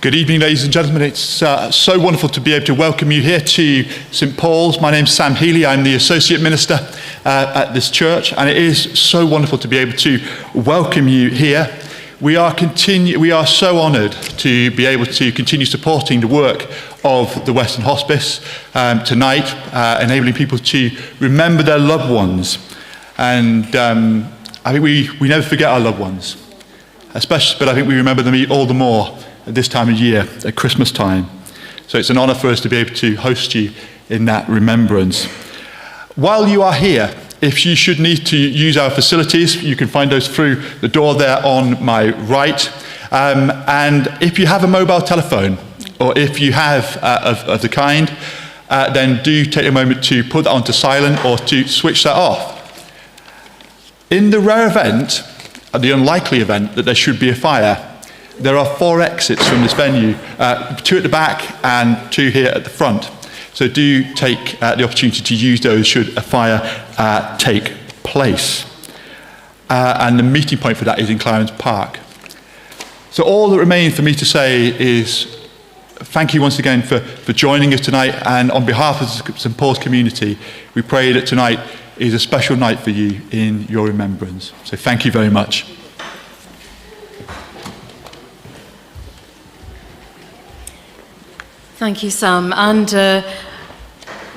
Good evening, ladies and gentlemen. It's so wonderful to be able to welcome you here to St. Paul's. My name's Sam Healy. I'm the Associate Minister at this church, and it is so wonderful to be able to welcome you here. We are so honoured to be able to continue supporting the work of the Western Hospice tonight, enabling people to remember their loved ones. And I think we never forget our loved ones, but I think we remember them all the more at this time of year, at Christmas time. So it's an honour for us to be able to host you in that remembrance. While you are here, if you should need to use our facilities, you can find those through the door there on my right. And if you have a mobile telephone, or if you have of the kind, then do take a moment to put that onto silent or to switch that off. In the rare event, the unlikely event that there should be a fire, there are 4 exits from this venue, 2 at the back and 2 here at the front. So do take the opportunity to use those should a fire take place. And the meeting point for that is in Clarence Park. So all that remains for me to say is thank you once again for joining us tonight, and on behalf of the St. Paul's community, we pray that tonight is a special night for you in your remembrance. So thank you very much. Thank you, Sam. And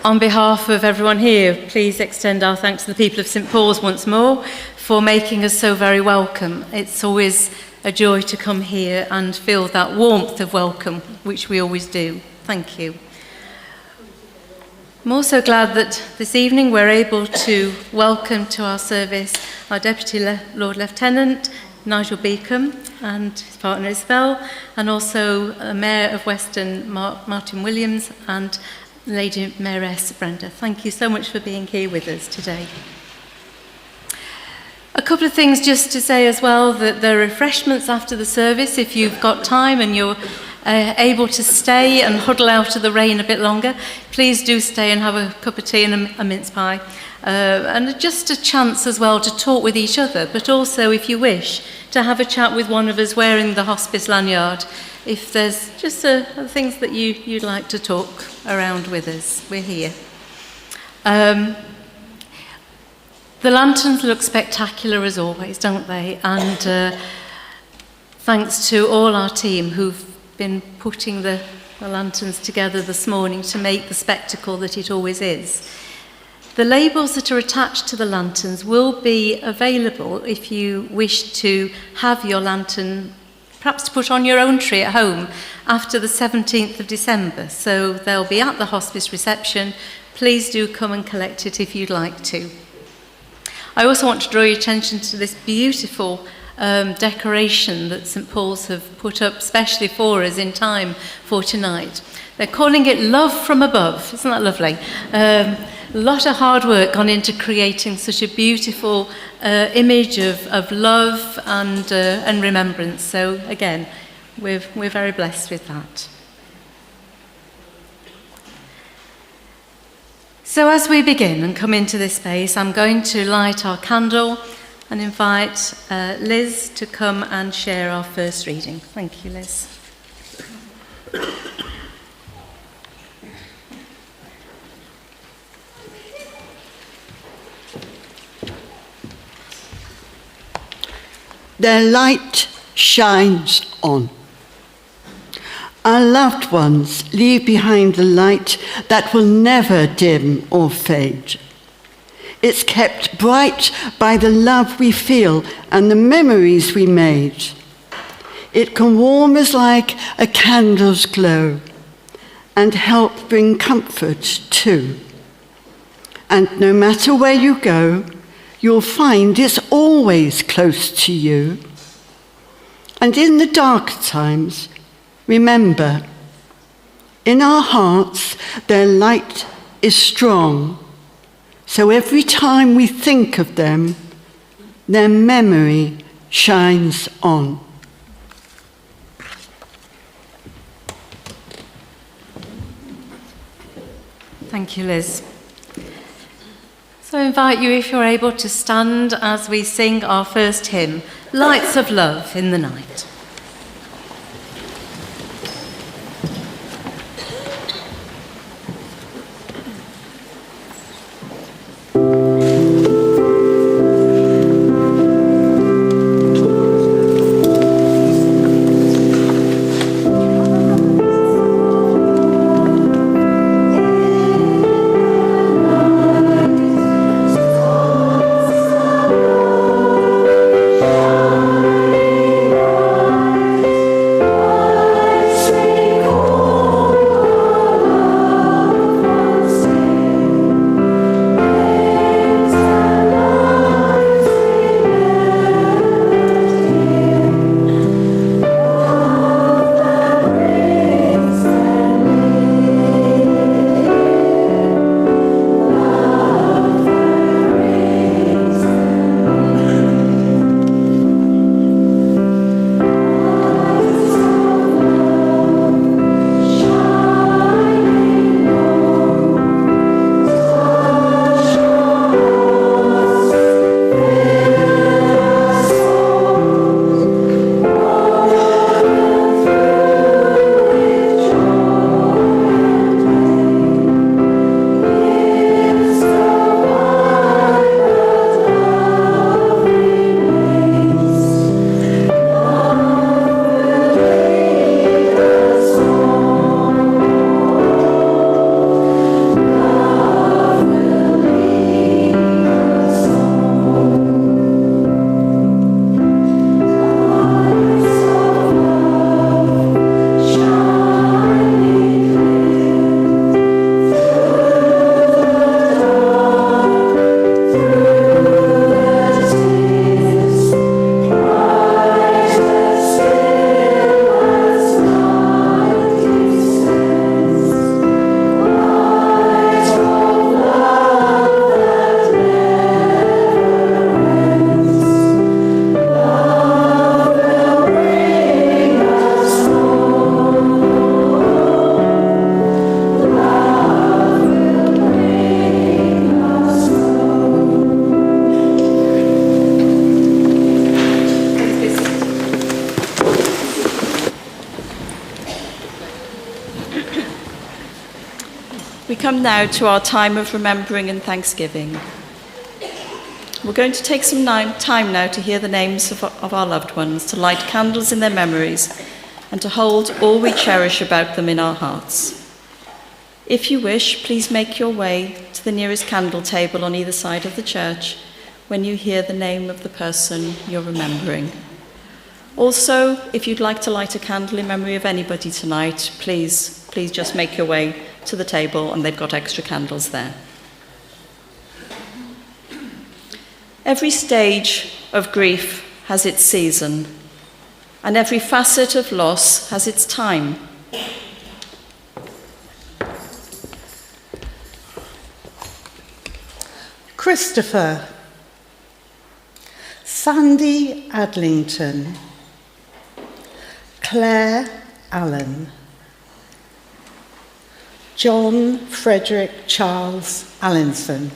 on behalf of everyone here, please extend our thanks to the people of St. Paul's once more for making us so very welcome. It's always a joy to come here and feel that warmth of welcome, which we always do. Thank you. I'm also glad that this evening we're able to welcome to our service our Deputy Lord Lieutenant, Nigel Beacom, and his partner Isabel, and also Mayor of Weston, Martin Williams, and Lady Mayoress Brenda. Thank you so much for being here with us today. A couple of things just to say as well, that there are refreshments after the service if you've got time and you're able to stay and huddle out of the rain a bit longer, please do stay and have a cup of tea and a mince pie. And just a chance as well to talk with each other, but also, if you wish, to have a chat with one of us wearing the hospice lanyard, if there's just things that you'd like to talk around with us. We're here. The lanterns look spectacular as always, don't they? And thanks to all our team who've been putting the lanterns together this morning to make the spectacle that it always is. The labels that are attached to the lanterns will be available if you wish to have your lantern perhaps to put on your own tree at home after the 17th of December. So they'll be at the hospice reception. Please do come and collect it if you'd like to. I also want to draw your attention to this beautiful decoration that St Paul's have put up specially for us in time for tonight. They're calling it Love from Above. Isn't that lovely? A lot of hard work gone into creating such a beautiful image of love and remembrance. So again, we're very blessed with that. So as we begin and come into this space, I'm going to light our candle and invite Liz to come and share our first reading. Thank you, Liz. Their light shines on. Our loved ones leave behind a light that will never dim or fade. It's kept bright by the love we feel and the memories we made. It can warm us like a candle's glow and help bring comfort too. And no matter where you go, you'll find it's always close to you. And in the dark times, remember, in our hearts, their light is strong. So every time we think of them, their memory shines on. Thank you, Liz. So I invite you, if you're able, to stand as we sing our first hymn, Lights of Love in the Night. Oh come now to our time of remembering and thanksgiving. We're going to take some time now to hear the names of our loved ones, to light candles in their memories, and to hold all we cherish about them in our hearts. If you wish, please make your way to the nearest candle table on either side of the church when you hear the name of the person you're remembering. Also, if you'd like to light a candle in memory of anybody tonight, please just make your way to the table, and they've got extra candles there. Every stage of grief has its season, and every facet of loss has its time. Christopher, Sandy Adlington, Claire Allen, John Frederick Charles Allinson,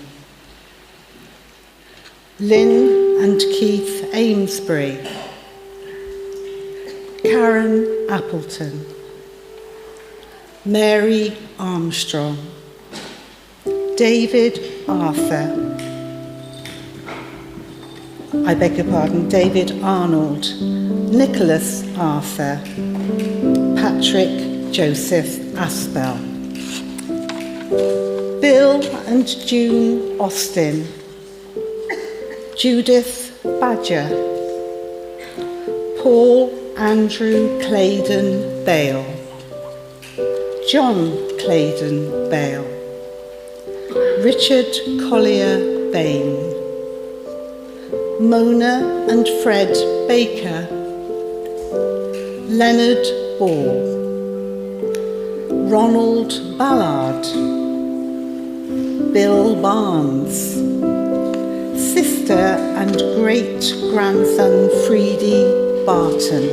Lynn and Keith Amesbury, Karen Appleton, Mary Armstrong, David Arnold, Nicholas Arthur, Patrick Joseph Aspel, Bill and June Austin, Judith Badger, Paul Andrew Claydon Bale, John Claydon Bale, Richard Collier Bain, Mona and Fred Baker, Leonard Ball, Ronald Ballard, Bill Barnes, sister and great-grandson Freedy Barton,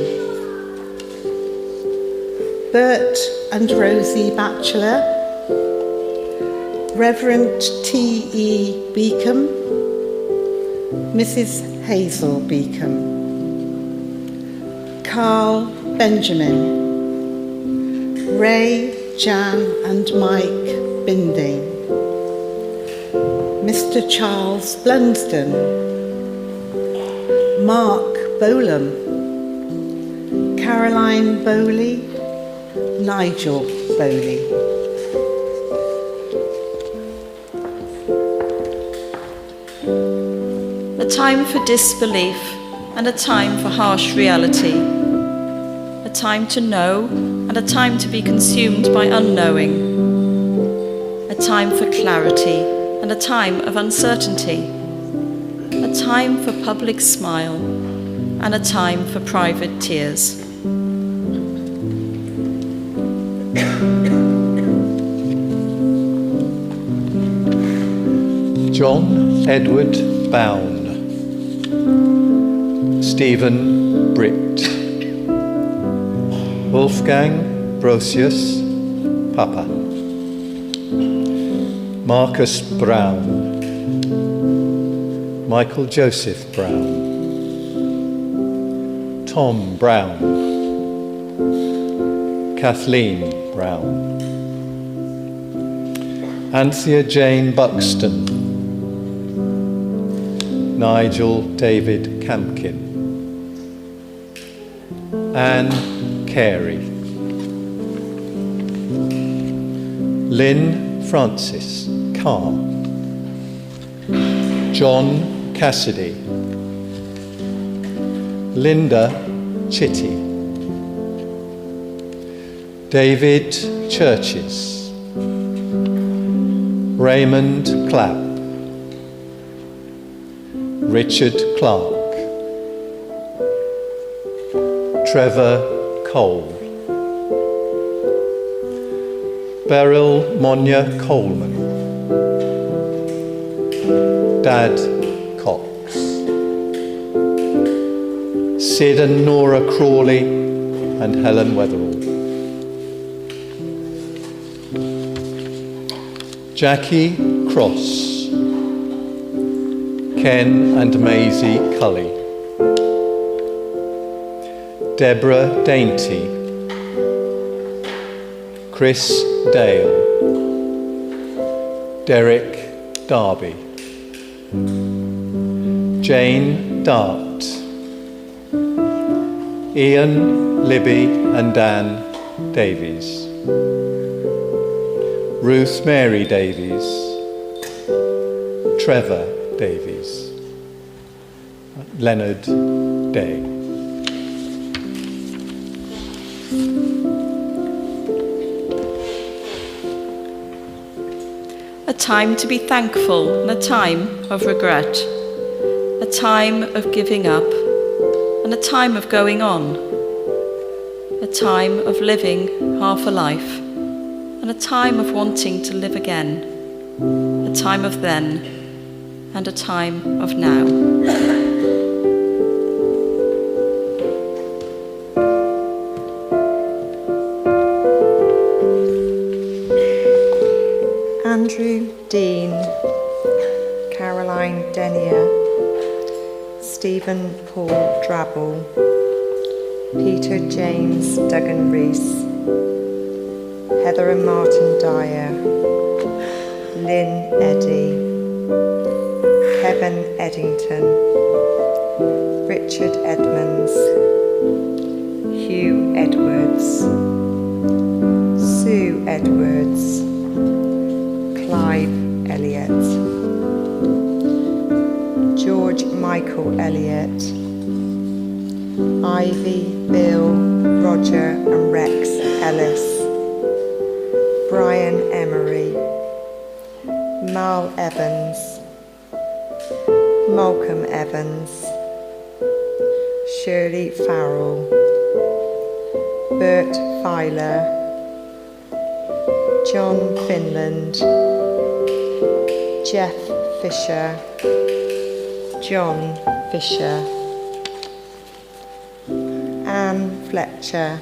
Bert and Rosie Batchelor, Reverend T.E. Beacom, Mrs. Hazel Beacom, Carl Benjamin, Ray, Jan and Mike Binding, Mr. Charles Blunsdon, Mark Bolam, Caroline Bowley, Nigel Bowley. A time for disbelief and a time for harsh reality. A time to know and a time to be consumed by unknowing. A time for clarity and a time of uncertainty. A time for public smile and a time for private tears. John Edward Bown, Stephen Britt, Wolfgang Brosius Papa, Marcus Brown, Michael Joseph Brown, Tom Brown, Kathleen Brown, Anthea Jane Buxton, Nigel David Campkin, Anne Carey, Lynn Francis Carr, John Cassidy, Linda Chitty, David Churches, Raymond Clapp, Richard Clark, Trevor Cole, Beryl Monya Coleman, Dad Cox, Sid and Nora Crawley and Helen Wetherall, Jackie Cross, Ken and Maisie Cully, Deborah Dainty, Chris Dale, Derek Darby, Jane Dart, Ian, Libby and Dan Davies, Ruth Mary Davies, Trevor Davies, Leonard Day. A time to be thankful and a time of regret. A time of giving up and a time of going on. A time of living half a life and a time of wanting to live again. A time of then and a time of now. Andrew Dean, Caroline Denier, Stephen Paul Drabble, Peter James Duggan Rees, Heather and Martin Dyer, Lynn Eddy, Kevin Eddington, Richard Edmonds, Hugh Edwards, Sue Edwards, Clive Elliott, George Michael Elliott, Ivy, Bill, Roger and Rex Ellis, Brian Emery, Mal Evans, Malcolm Evans, Shirley Farrell, Bert Filer, John Finland, Jeff Fisher, John Fisher, Anne Fletcher,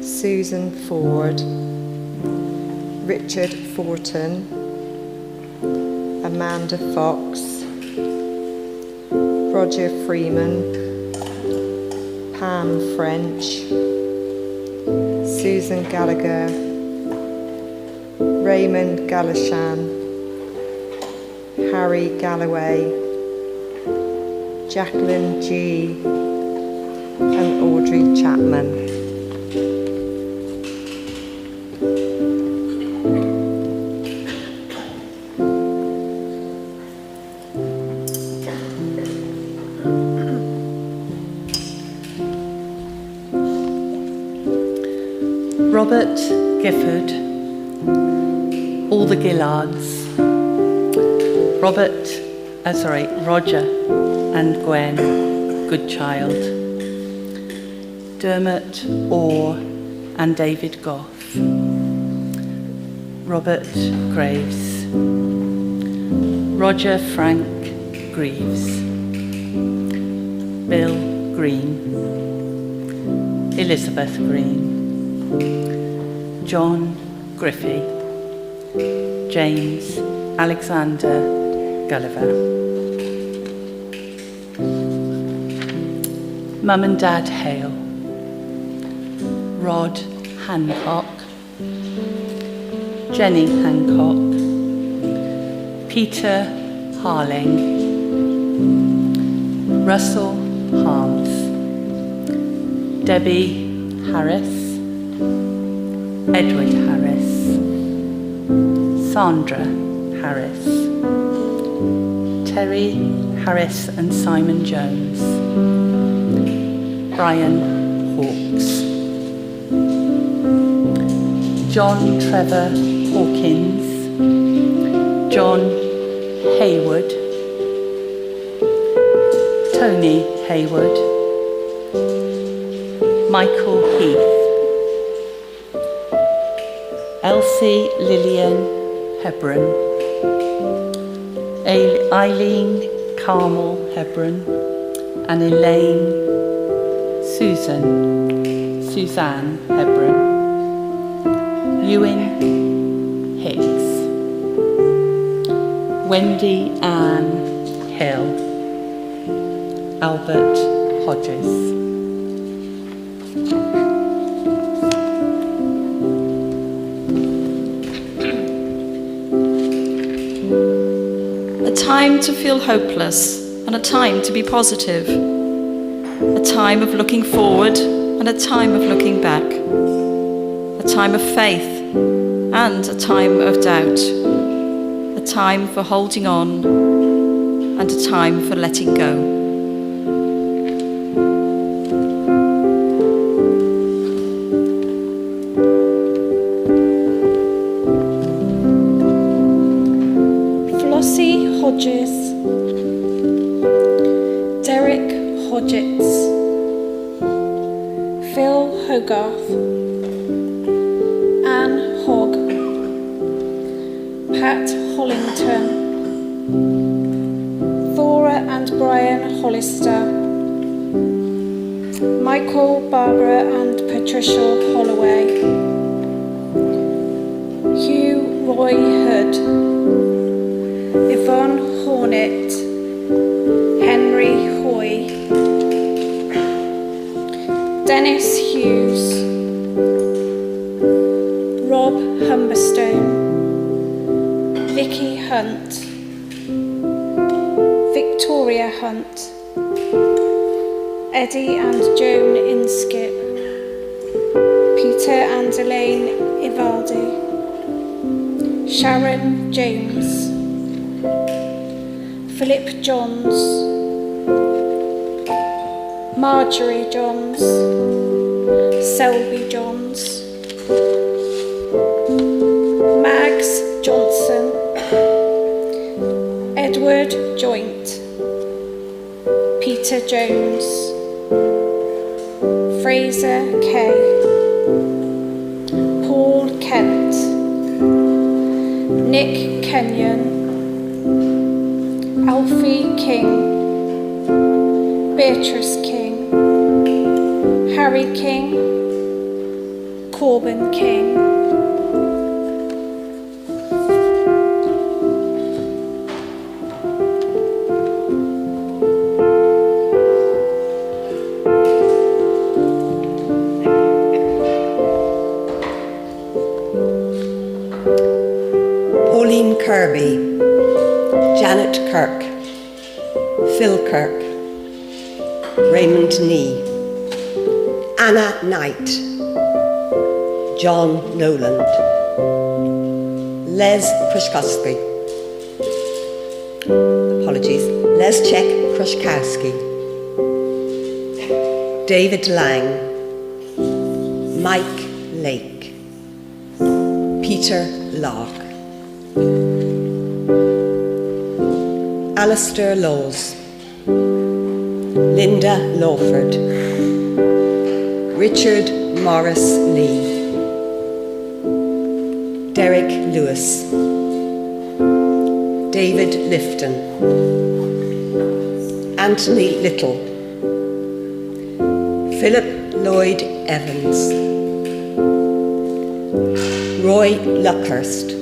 Susan Ford, Richard Fortin, Amanda Fox, Roger Freeman, Pam French, Susan Gallagher, Raymond Galashan, Harry Galloway, Jacqueline G and Audrey Chapman. Robert Gifford, all the Gillards, Roger and Gwen Goodchild, Dermot Orr and David Goff, Robert Graves, Roger Frank Greaves, Bill Green, Elizabeth Green, John Griffey, James Alexander Gulliver. Mum and Dad Hale, Rod Hancock, Jenny Hancock, Peter Harling, Russell Harms, Debbie Harris, Edward Harris, Sandra Harris, Terry Harris and Simon Jones, Brian Hawkes, John Trevor Hawkins, John Haywood, Tony Haywood, Michael Heath, Elsie Lillian Hebron, Eileen Carmel Hebron, and Elaine Suzanne Hebron, Ewan Hicks, Wendy Ann Hill, Albert Hodges. time to feel hopeless and a time to be positive, a time of looking forward and a time of looking back, a time of faith and a time of doubt, a time for holding on and a time for letting go. Flossie Hodges, Derek Hodgetts, Phil Hogarth, Anne Hogg, Pat Hollington, Thora and Brian Hollister, Michael, Barbara and Patricia Holloway, Hugh Roy Hood, Yvonne Hornet, Henry Hoy, Dennis Hughes, Rob Humberstone, Vicky Hunt, Victoria Hunt, Eddie and Joan Inskip, Peter and Elaine Ivaldi, Sharon James, Philip Johns, Marjorie Johns, Selby Johns, Mags Johnson, Edward Joint, Peter Jones, Fraser Kay, Paul Kent, Nick Kenyon, Alfie King, Beatrice King, Harry King, Corbin King. Pauline Kirby, Janet Kirk, Phil Kirk, Raymond Nee, Anna Knight, John Noland, Les Kruszkowski, Leszek Kruszkowski, David Lang, Mike Lake, Peter Locke, Alistair Laws, Linda Lawford, Richard Morris Lee, Derek Lewis, David Lifton, Anthony Little, Philip Lloyd Evans, Roy Luckhurst,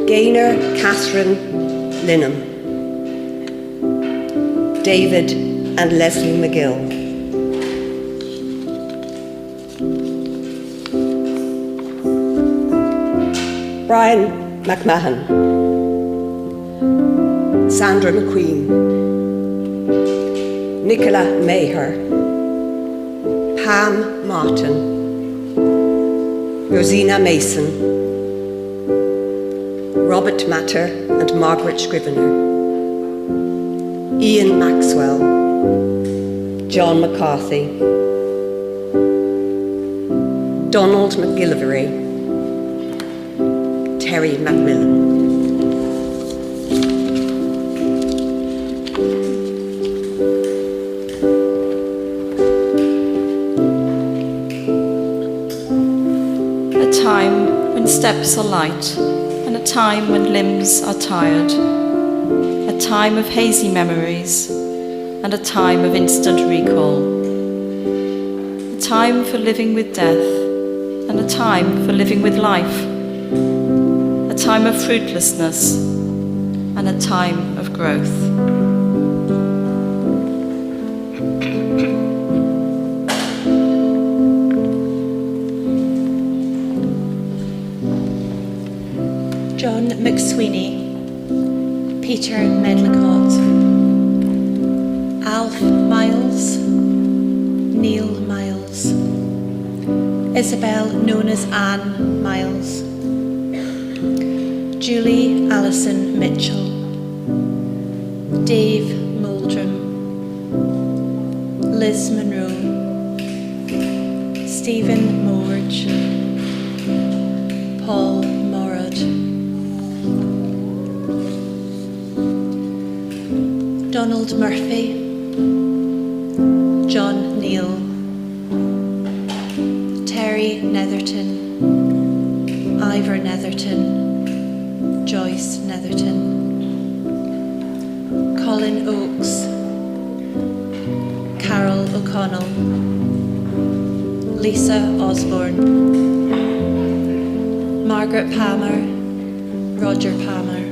Gaynor Catherine Linham, David and Leslie McGill, Brian McMahon, Sandra McQueen, Nicola Maher, Pam Martin, Rosina Mason, Robert Matter and Margaret Scrivener, Ian Maxwell, John McCarthy, Donald McGillivray, Terry Macmillan. A time when steps are light and a time when limbs are tired, a time of hazy memories and a time of instant recall, a time for living with death and a time for living with life, a time of fruitlessness and a time of growth. John McSweeney, Peter Medlicott, Alf Miles, Neil Miles, Isabel known as Anne Miles, Julie Alison Mitchell, Dave Muldrum, Liz Monroe, Stephen Morge, Paul Morad, Donald Murphy, John Neal, Terry Netherton, Ivor Netherton, Joyce Netherton, Colin Oakes, Carol O'Connell, Lisa Osborne, Margaret Palmer, Roger Palmer,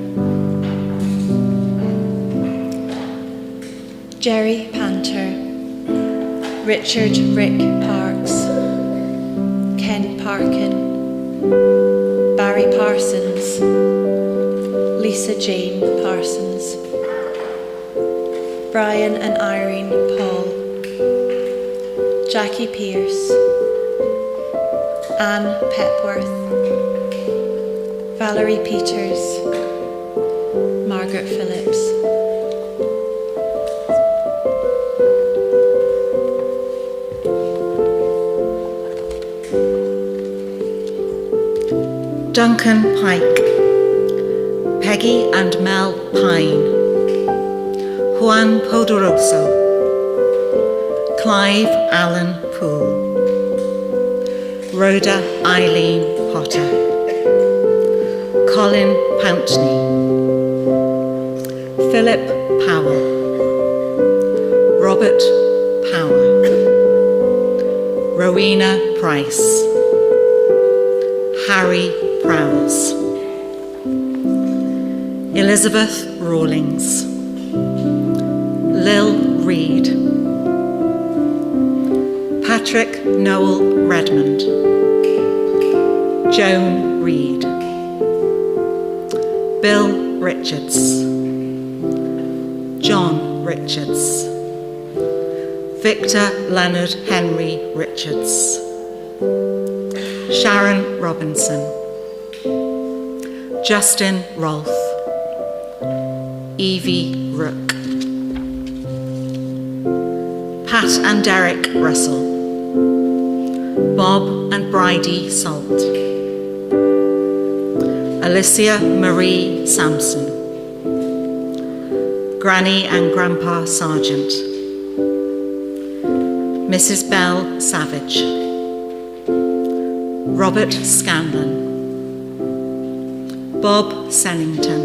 Jerry Panter, Richard Rick Parks, Ken Parkin, Barry Parsons, Lisa Jane Parsons, Brian and Irene Paul, Jackie Pierce, Anne Pepworth, Valerie Peters, Margaret Phillips. Duncan Pike, Peggy and Mel Pine, Juan Poderoso, Clive Allen Poole, Rhoda Eileen Potter, Colin Pountney, Philip Powell, Robert Power, Rowena Price, Harry Prowse, Elizabeth Rawlings, Lil Reed, Patrick Noel Redmond, Joan Reed, Bill Richards, John Richards, Victor Leonard Henry Richards, Sharon Robinson, Justin Rolfe, Evie Rook, Pat and Derek Russell, Bob and Bridie Salt, Alicia Marie Sampson, Granny and Grandpa Sargent, Mrs. Belle Savage, Robert Scanlon, Bob Sennington,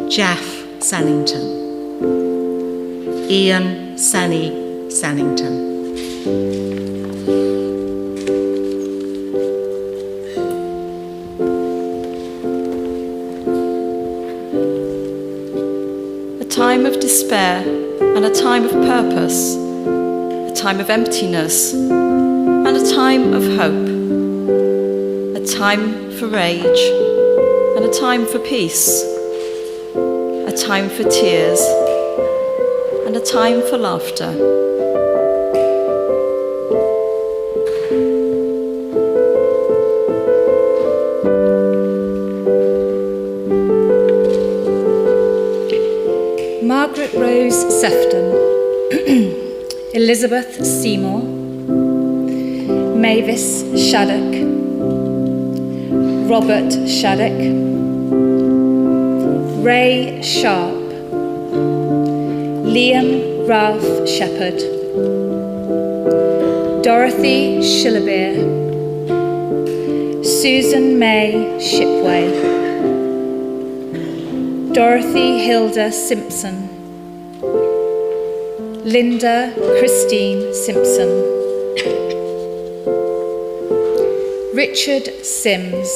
Jeff Sennington, Ian Senny Sennington. A time of despair and a time of purpose, a time of emptiness and a time of hope, a time for rage and a time for peace, a time for tears and a time for laughter. Margaret Rose Sefton, Elizabeth Seymour, Mavis Shaddock, Robert Shaddock, Ray Sharp, Liam Ralph Shepherd, Dorothy Shillabeer, Susan May Shipway, Dorothy Hilda Simpson, Linda Christine Simpson, Richard Sims,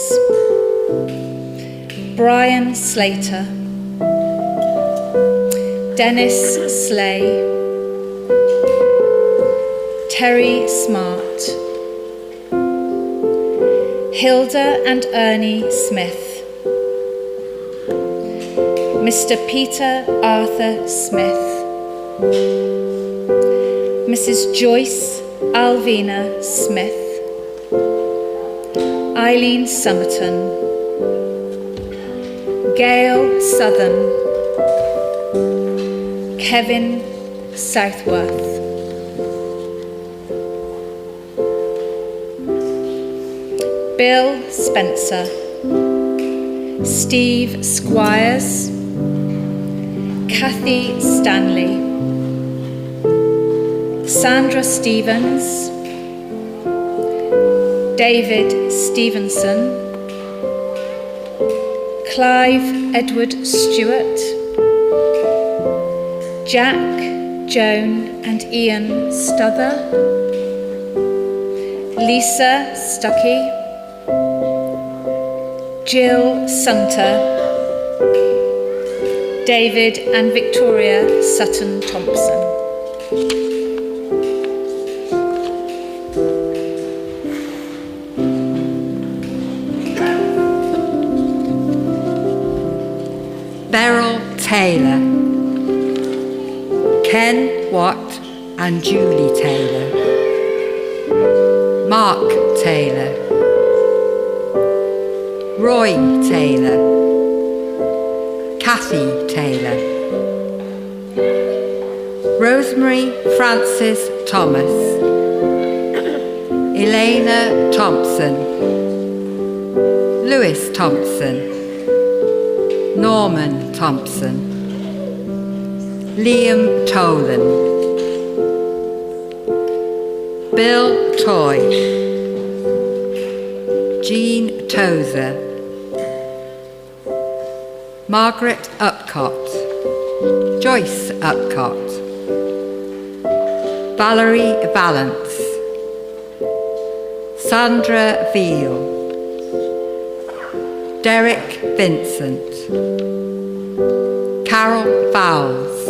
Brian Slater, Dennis Slay, Terry Smart, Hilda and Ernie Smith, Mr. Peter Arthur Smith, Mrs. Joyce Alvina Smith, Eileen Summerton, Gail Southern, Kevin Southworth, Bill Spencer, Steve Squires, Kathy Stanley, Sandra Stevens, David Stevenson, Clive Edward Stewart, Jack, Joan and Ian Stuther, Lisa Stuckey, Jill Sumter, David and Victoria Sutton Thompson. Beryl Taylor, Ken Watt and Julie Taylor, Mark Taylor, Roy Taylor, Kathy Taylor, Rosemary Frances Thomas, Elena Thompson, Lewis Thompson, Norman Thompson, Liam Tolan, Bill Toy, Jean Tozer, Margaret Upcott, Joyce Upcott, Valerie Valance, Sandra Veal, Derek Vincent, Carol Fowles,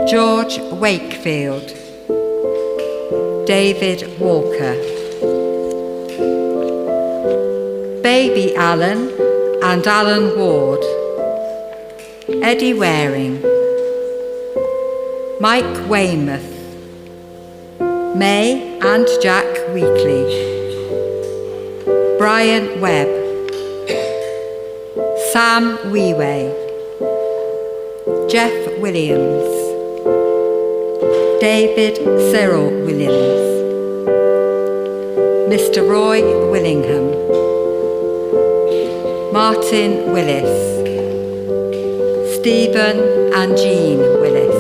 George Wakefield, David Walker, Baby Alan and Alan Ward, Eddie Waring, Mike Weymouth, May and Jack Weekly, Brian Webb, Sam Weway, Jeff Williams, David Cyril Williams, Mr. Roy Willingham, Martin Willis, Stephen and Jean Willis.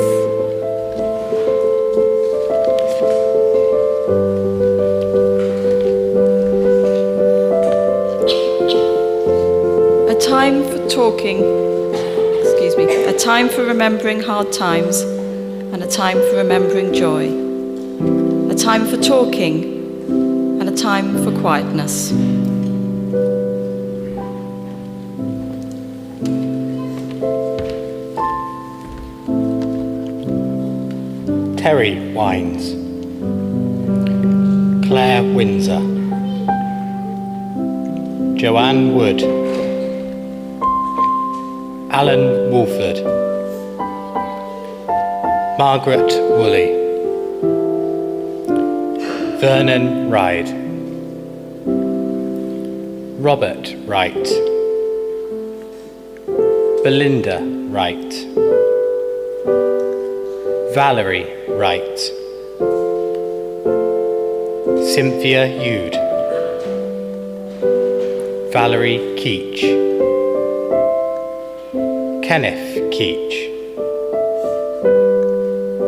A time for talking, a time for remembering hard times, and a time for remembering joy. A time for talking, and a time for quietness. Terry Wines, Claire Windsor, Joanne Wood, Alan Wolford, Margaret Woolley, Vernon Ride, Robert Wright, Belinda Wright, Valerie Wright, Cynthia Yude, Valerie Keach, Kenneth Keach,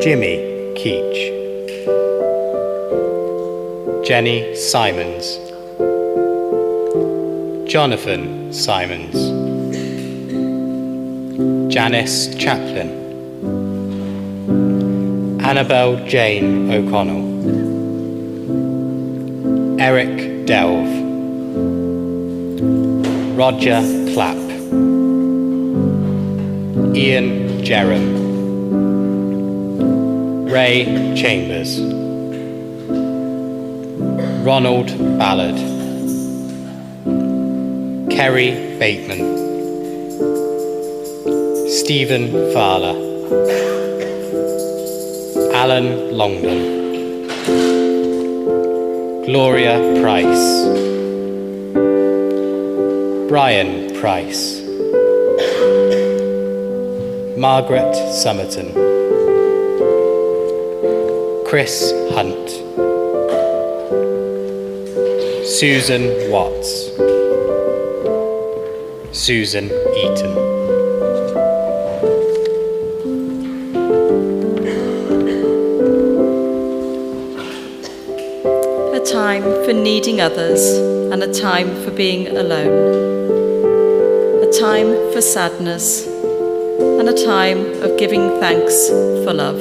Jimmy Keach, Jenny Simons, Jonathan Simons, Janice Chaplin, Annabelle Jane O'Connell, Eric Delve, Roger Clapp, Ian Jerram, Ray Chambers, Ronald Ballard, Kerry Bateman, Stephen Fowler, Alan Longdon, Gloria Price, Brian Price, Margaret Somerton, Chris Hunt, Susan Watts, Susan Eaton. A time for needing others and a time for being alone. A time for sadness and a time of giving thanks for love.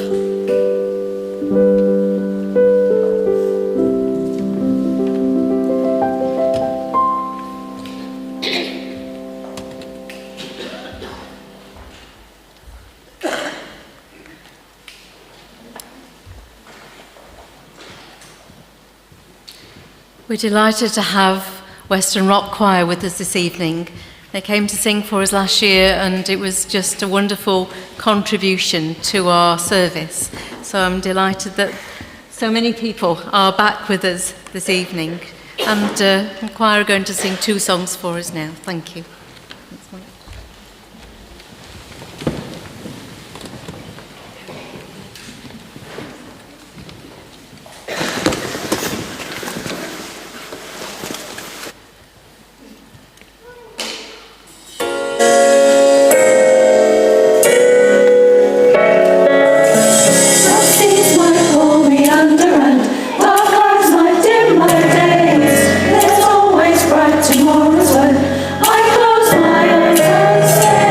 We're delighted to have Western Rock Choir with us this evening. They came to sing for us last year and it was just a wonderful contribution to our service. So I'm delighted that so many people are back with us this evening. And the choir are going to sing 2 songs for us now. Thank you. Tomorrow's one. I close my eyes and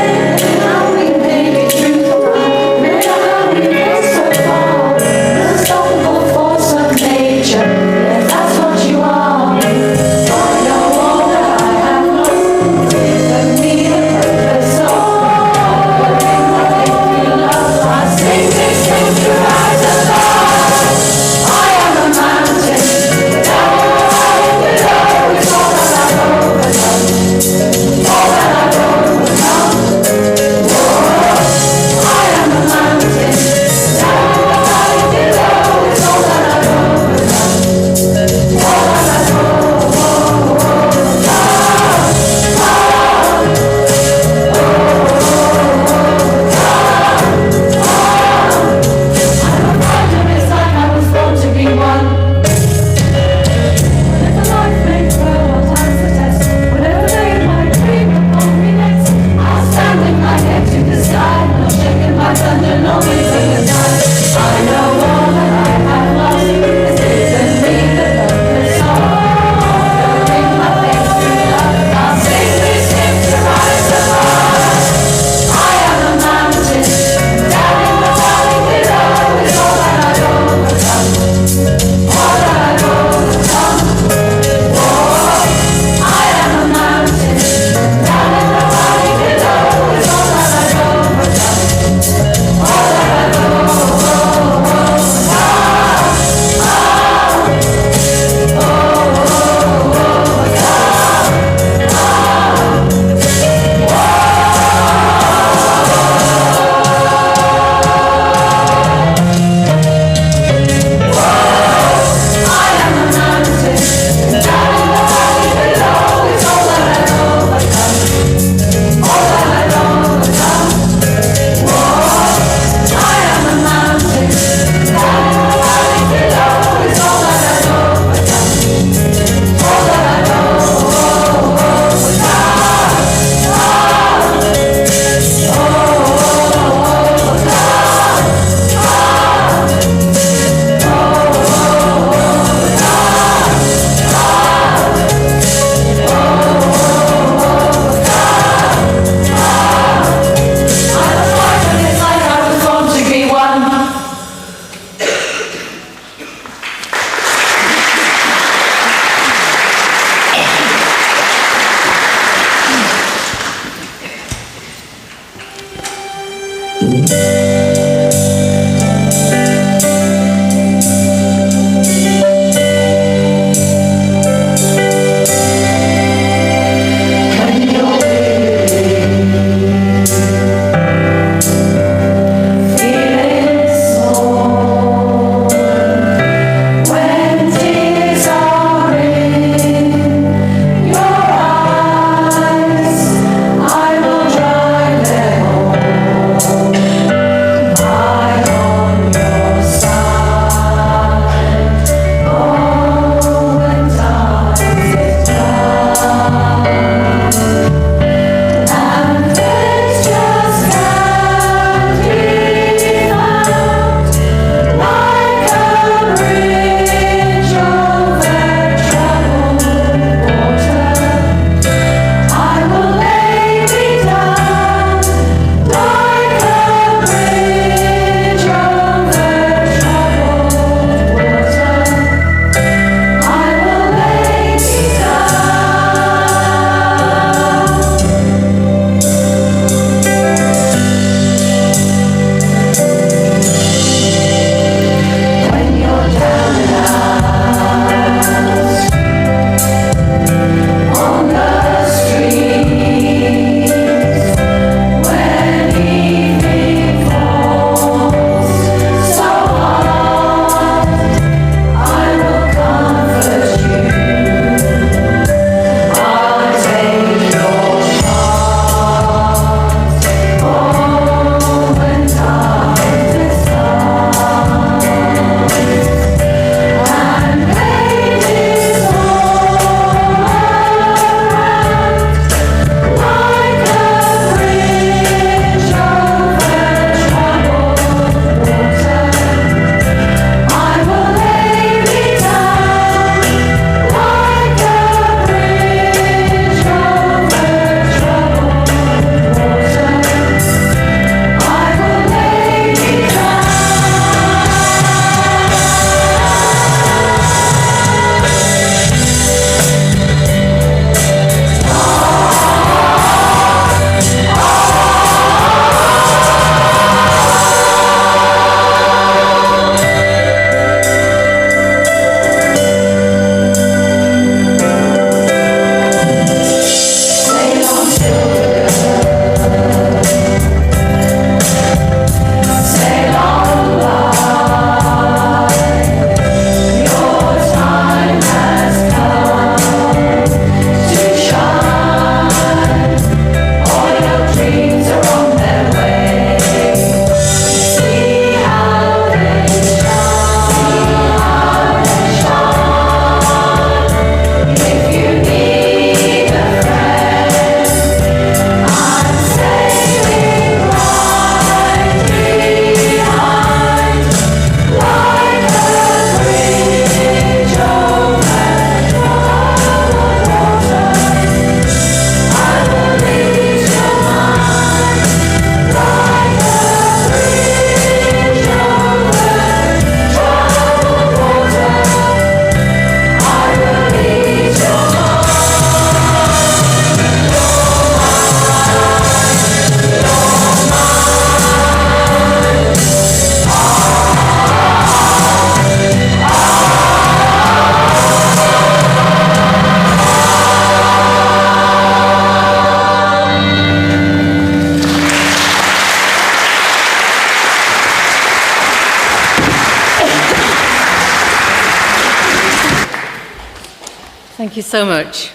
you so much.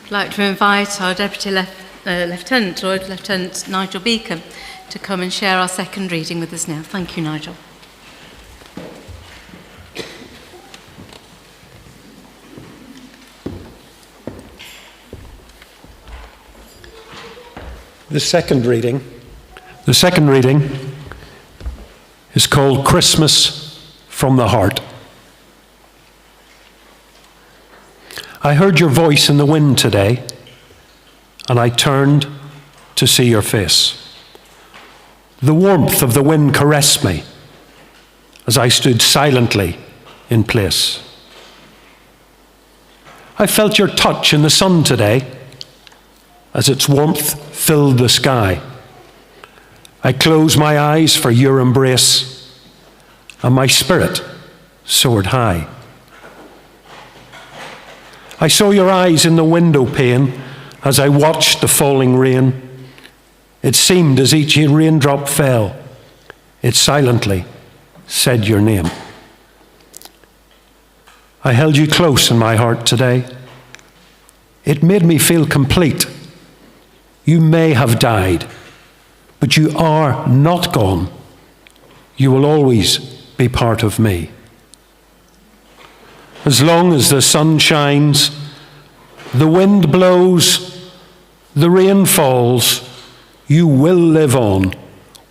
I'd like to invite our Deputy Lieutenant, Lord Lieutenant Nigel Beacom, to come and share our second reading with us now. Thank you, Nigel. The second reading is called Christmas from the Heart. I heard your voice in the wind today, and I turned to see your face. The warmth of the wind caressed me as I stood silently in place. I felt your touch in the sun today as its warmth filled the sky. I closed my eyes for your embrace, and my spirit soared high. I saw your eyes in the window pane as I watched the falling rain. It seemed as each raindrop fell, it silently said your name. I held you close in my heart today. It made me feel complete. You may have died, but you are not gone. You will always be part of me. As long as the sun shines, the wind blows, the rain falls, you will live on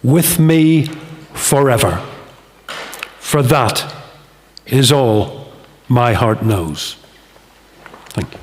with me forever. For that is all my heart knows. Thank you.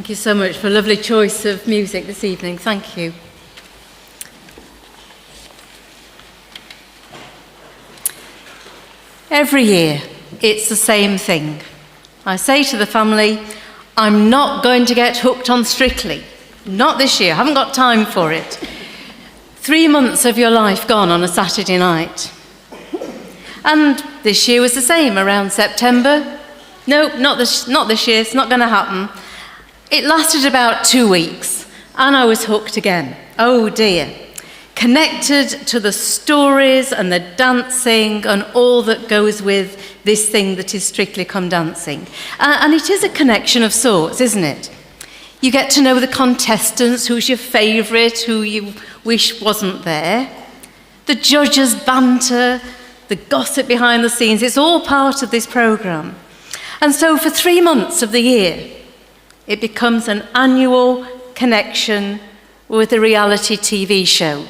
Thank you so much for a lovely choice of music this evening. Thank you. Every year, it's the same thing. I say to the family, I'm not going to get hooked on Strictly. Not this year, I haven't got time for it. 3 months of your life gone on a Saturday night. And this year was the same, around September. No, not this year, it's not going to happen. It lasted about 2 weeks, and I was hooked again. Oh dear. Connected to the stories and the dancing and all that goes with this thing that is Strictly Come Dancing. And it is a connection of sorts, isn't it? You get to know the contestants, who's your favourite, who you wish wasn't there. The judges' banter, the gossip behind the scenes, it's all part of this programme. And so for 3 months of the year, it becomes an annual connection with a reality TV show.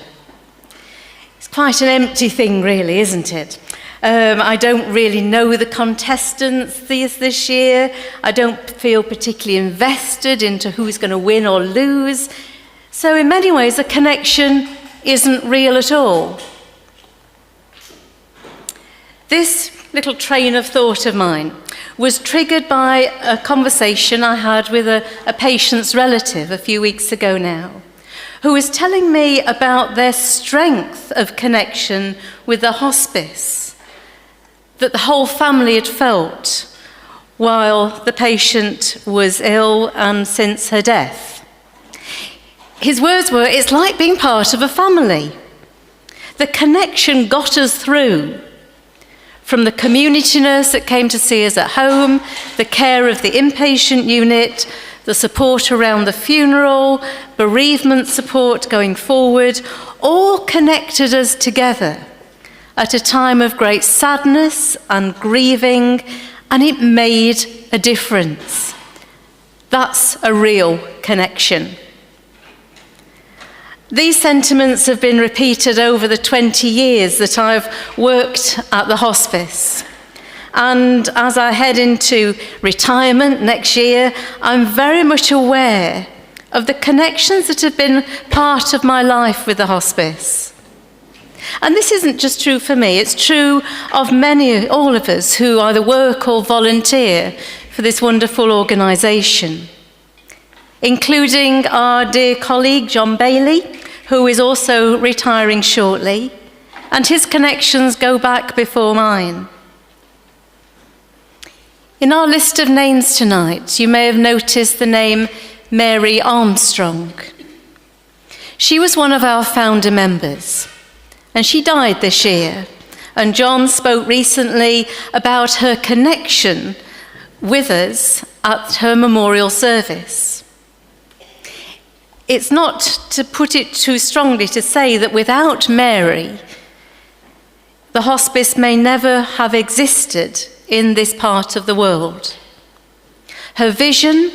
It's quite an empty thing, really, isn't it? I don't really know the contestants this year. I don't feel particularly invested into who's going to win or lose. So in many ways, the connection isn't real at all. This little train of thought of mine was triggered by a conversation I had with a patient's relative a few weeks ago now, who was telling me about their strength of connection with the hospice that the whole family had felt while the patient was ill and since her death. His words were, it's like being part of a family. The connection got us through. From the community nurse that came to see us at home, the care of the inpatient unit, the support around the funeral, bereavement support going forward, all connected us together at a time of great sadness and grieving, and it made a difference. That's a real connection. These sentiments have been repeated over the 20 years that I've worked at the hospice. And as I head into retirement next year, I'm very much aware of the connections that have been part of my life with the hospice. And this isn't just true for me, it's true of all of us who either work or volunteer for this wonderful organisation, including our dear colleague John Bailey, who is also retiring shortly, and his connections go back before mine. In our list of names tonight, you may have noticed the name Mary Armstrong. She was one of our founder members, and she died this year. And John spoke recently about her connection with us at her memorial service. It's not, to put it too strongly, to say that without Mary, the hospice may never have existed in this part of the world. Her vision,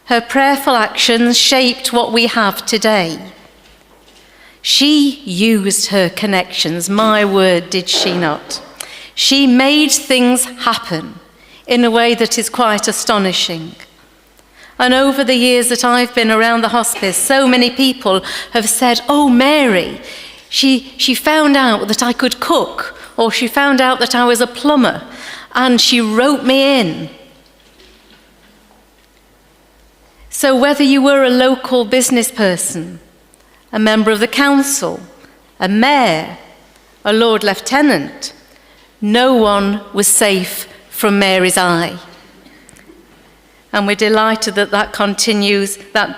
her prayerful actions shaped what we have today. She used her connections, my word, did she not? She made things happen in a way that is quite astonishing. And over the years that I've been around the hospice, so many people have said, oh, Mary, she found out that I could cook, or she found out that I was a plumber, and she wrote me in. So whether you were a local business person, a member of the council, a mayor, a Lord Lieutenant, no one was safe from Mary's eye. And we're delighted that that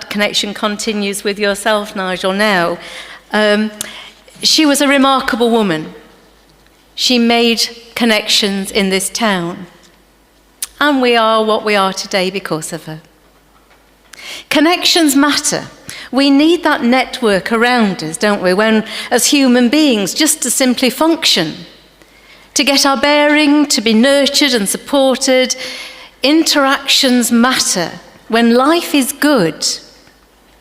connection continues with yourself, Nigel, now. She was a remarkable woman. She made connections in this town. And we are what we are today because of her. Connections matter. We need that network around us, don't we, when, as human beings, just to simply function, to get our bearing, to be nurtured and supported. Interactions matter when life is good,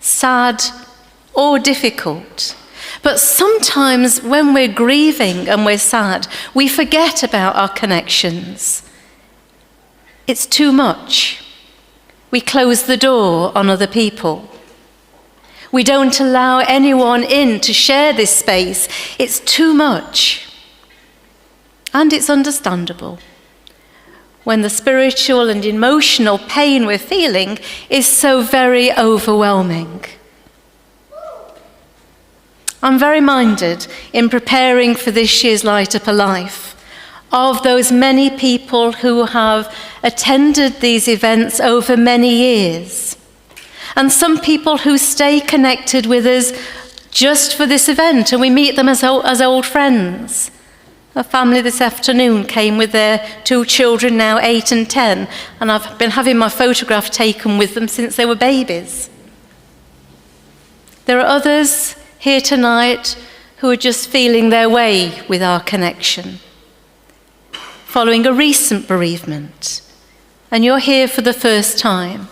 sad, or difficult. But sometimes when we're grieving and we're sad, we forget about our connections. It's too much. We close the door on other people. We don't allow anyone in to share this space. It's too much. And it's understandable when the spiritual and emotional pain we're feeling is so very overwhelming. I'm very minded in preparing for this year's Light Up a Life of those many people who have attended these events over many years, and some people who stay connected with us just for this event, and we meet them as old friends. A family this afternoon came with their 2 children, now 8 and 10, and I've been having my photograph taken with them since they were babies. There are others here tonight who are just feeling their way with our connection, following a recent bereavement, and you're here for the first time.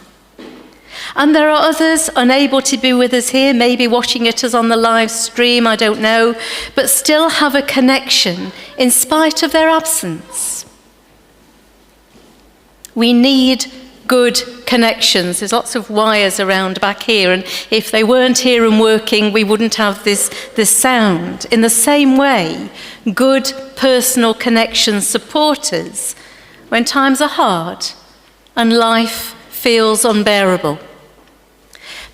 And there are others unable to be with us here, maybe watching it as on the live stream, I don't know, but still have a connection in spite of their absence. We need good connections. There's lots of wires around back here, and if they weren't here and working, we wouldn't have this sound. In the same way, good personal connections support us when times are hard and life feels unbearable.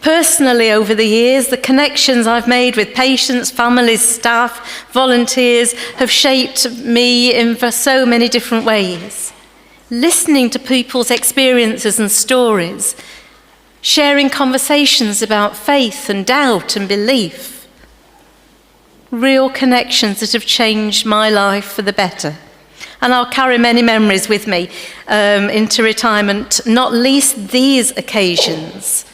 Personally, over the years, the connections I've made with patients, families, staff, volunteers have shaped me in so many different ways. Listening to people's experiences and stories, sharing conversations about faith and doubt and belief. Real connections that have changed my life for the better. And I'll carry many memories with me into retirement, not least these occasions,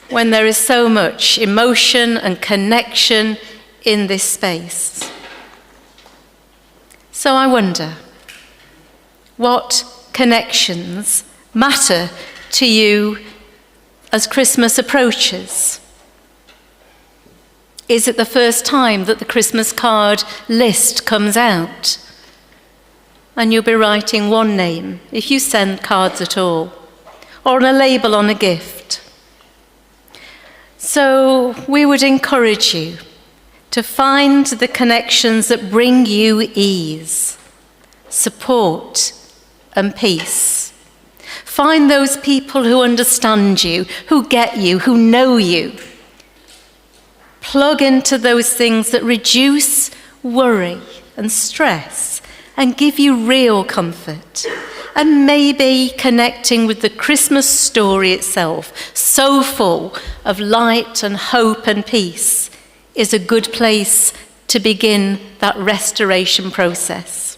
when there is so much emotion and connection in this space. So I wonder, what connections matter to you as Christmas approaches? Is it the first time that the Christmas card list comes out? And you'll be writing one name, if you send cards at all, or on a label on a gift. So we would encourage you to find the connections that bring you ease, support, and peace. Find those people who understand you, who get you, who know you. Plug into those things that reduce worry and stress and give you real comfort. And maybe connecting with the Christmas story itself, so full of light and hope and peace, is a good place to begin that restoration process.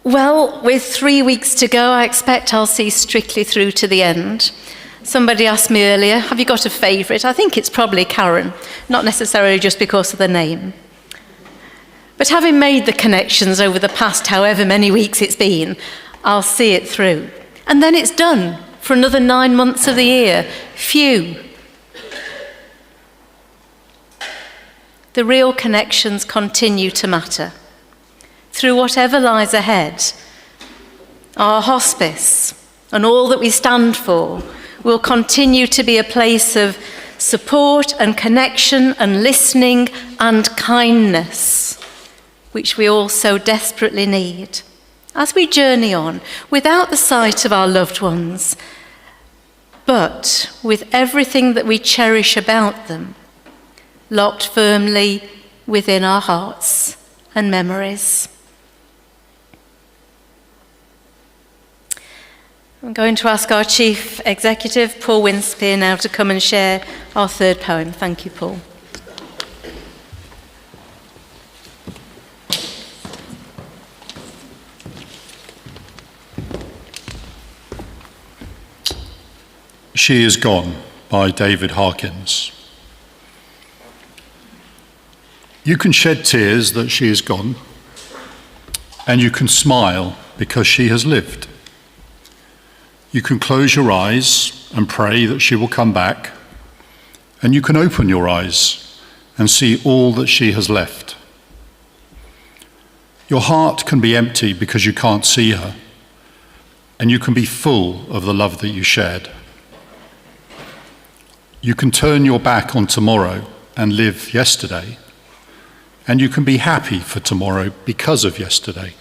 Well, with 3 weeks to go, I expect I'll see Strictly through to the end. Somebody asked me earlier, have you got a favourite? I think it's probably Karen, not necessarily just because of the name. But having made the connections over the past however many weeks it's been, I'll see it through. And then it's done for another 9 months of the year. Phew. The real connections continue to matter. Through whatever lies ahead, our hospice and all that we stand for will continue to be a place of support and connection and listening and kindness, which we all so desperately need as we journey on without the sight of our loved ones, but with everything that we cherish about them locked firmly within our hearts and memories. I'm going to ask our Chief Executive, Paul Winspear, now to come and share our third poem. Thank you, Paul. She Is Gone by David Harkins. You can shed tears that she is gone, and you can smile because she has lived. You can close your eyes and pray that she will come back, and you can open your eyes and see all that she has left. Your heart can be empty because you can't see her, and you can be full of the love that you shared. You can turn your back on tomorrow and live yesterday, and you can be happy for tomorrow because of yesterday.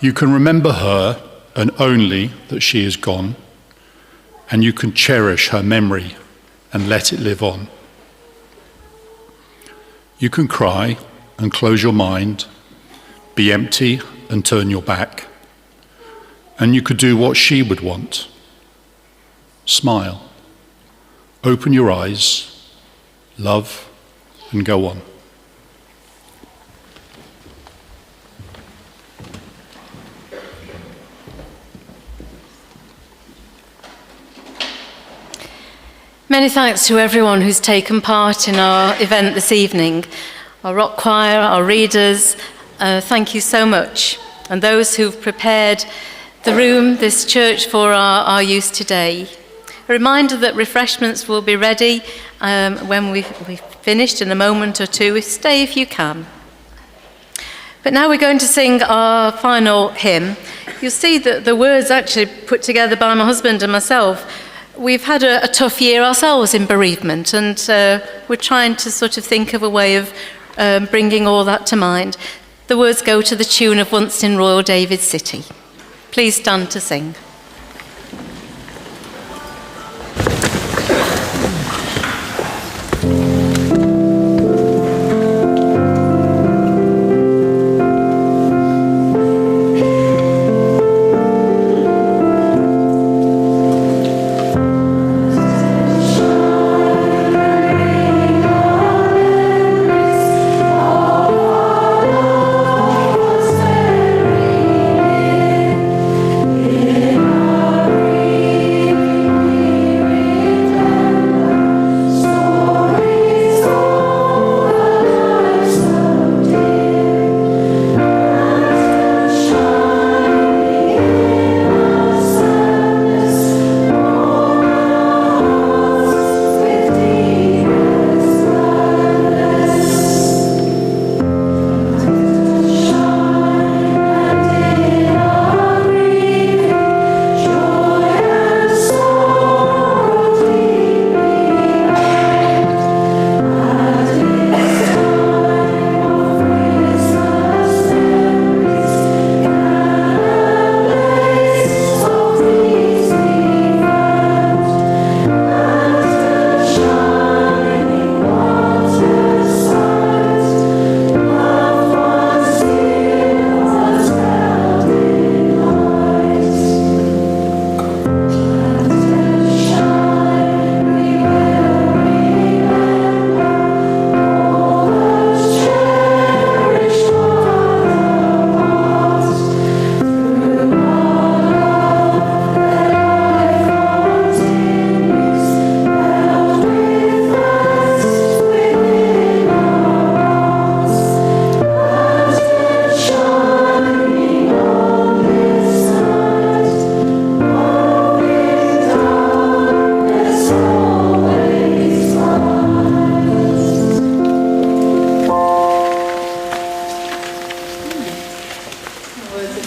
You can remember her and only that she is gone, and you can cherish her memory and let it live on. You can cry and close your mind, be empty and turn your back, and you could do what she would want. Smile, open your eyes, love, and go on. Many thanks to everyone who's taken part in our event this evening, our rock choir, our readers. Thank you so much. And those who've prepared the room, this church, for our use today. A reminder that refreshments will be ready when we've finished in a moment or two. Stay if you can. But now we're going to sing our final hymn. You'll see that the words actually put together by my husband and myself. We've had a tough year ourselves in bereavement, and we're trying to sort of think of a way of bringing all that to mind. The words go to the tune of Once in Royal David City. Please stand to sing.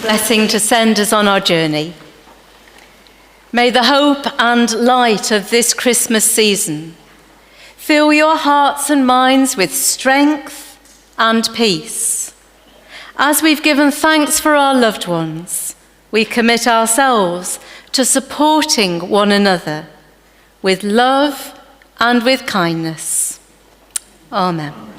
Blessing to send us on our journey. May the hope and light of this Christmas season fill your hearts and minds with strength and peace. As we've given thanks for our loved ones, we commit ourselves to supporting one another with love and with kindness. Amen.